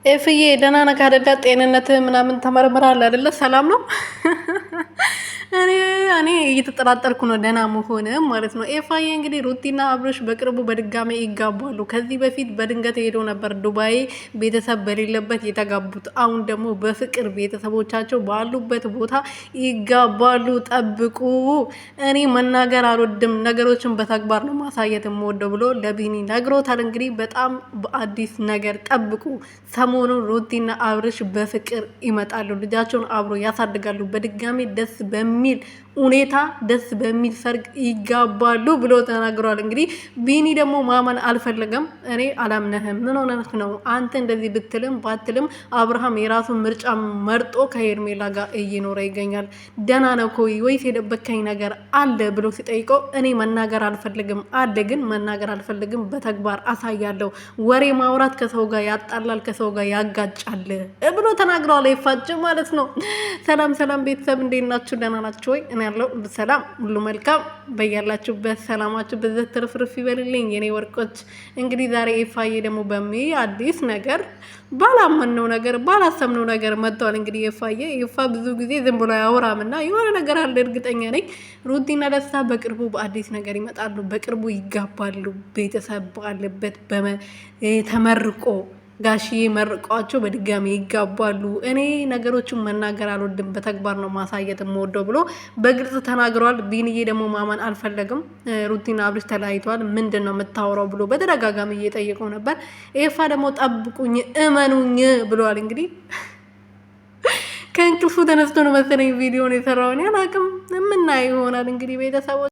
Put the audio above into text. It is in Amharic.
ኤፍዬ ደህና ነህ አይደለ? ጤንነት ምናምን ተመርምራል አይደለ? ሰላም ነው? እኔ እየተጠራጠርኩ ነው ደህና መሆን ማለት ነው። ኤፋዬ እንግዲህ ሩቲና አብርሽ በቅርቡ በድጋሚ ይጋባሉ። ከዚህ በፊት በድንገት ሄዶ ነበር ዱባይ ቤተሰብ በሌለበት የተጋቡት። አሁን ደግሞ በፍቅር ቤተሰቦቻቸው ባሉበት ቦታ ይጋባሉ። ጠብቁ። እኔ መናገር አልወድም፣ ነገሮችን በተግባር ነው ማሳየት የምወደው ብሎ ለቢኒ ነግሮታል። እንግዲህ በጣም በአዲስ ነገር ጠብቁ። ሰሞኑን ሩቲና አብርሽ በፍቅር ይመጣሉ። ልጃቸውን አብሮ ያሳድጋሉ። በድጋሚ ደስ በሚል ሁኔታ ደስ በሚል ሰርግ ይጋባሉ ብሎ ተናግሯል። እንግዲህ ቢኒ ደግሞ ማመን አልፈለገም። እኔ አላምነህም፣ ምን ሆነህ ነው አንተ? እንደዚህ ብትልም ባትልም አብርሃም የራሱን ምርጫ መርጦ ከሄርሜላ ጋር እየኖረ ይገኛል። ደህና ነው እኮ ወይስ የደበከኝ ነገር አለ ብሎ ሲጠይቀው እኔ መናገር አልፈልግም አለ፣ ግን መናገር አልፈልግም፣ በተግባር አሳያለሁ። ወሬ ማውራት ከሰው ጋር ያጣላል፣ ከሰው ጋር ያጋጫል ብሎ ተናግረዋል። ይፋጭ ማለት ነው። ሰላም ሰላም ቤተሰብ እንዴት ናችሁ? ደህና ናችሁ ወይ? እኔ ያለው ሰላም ሁሉ መልካም፣ በያላችሁበት ሰላማችሁ በዘት ትርፍርፍ ይበልልኝ የኔ ወርቆች። እንግዲህ ዛሬ ኤፋዬ ደግሞ አዲስ ነገር ባላመነው ነገር ባላሰብነው ነገር መጥተዋል። እንግዲህ ኤፋ ብዙ ጊዜ ዝም ብሎ አያወራም እና የሆነ ነገር አለ፣ እርግጠኛ ነኝ። ሩቲና ደስታ በቅርቡ በአዲስ ነገር ይመጣሉ፣ በቅርቡ ይጋባሉ። ቤተሰብ ባለበት ተመርቆ ጋሽዬ መርቋቸው በድጋሚ ይጋባሉ። እኔ ነገሮችን መናገር አልወድም፣ በተግባር ነው ማሳየት የምወደው ብሎ በግልጽ ተናግረዋል። ቢንዬ ደግሞ ማመን አልፈለግም። ሩቲና አብርሽ ተለያይተዋል፣ ምንድን ነው የምታወራው ብሎ በተደጋጋሚ እየጠየቀው ነበር። ኤፋ ደግሞ ጠብቁኝ እመኑኝ ብለዋል። እንግዲህ ከእንቅልፉ ተነስቶ ነው መሰለኝ ቪዲዮን የሰራውን፣ ያላቅም የምናየው ይሆናል እንግዲህ ቤተሰቦች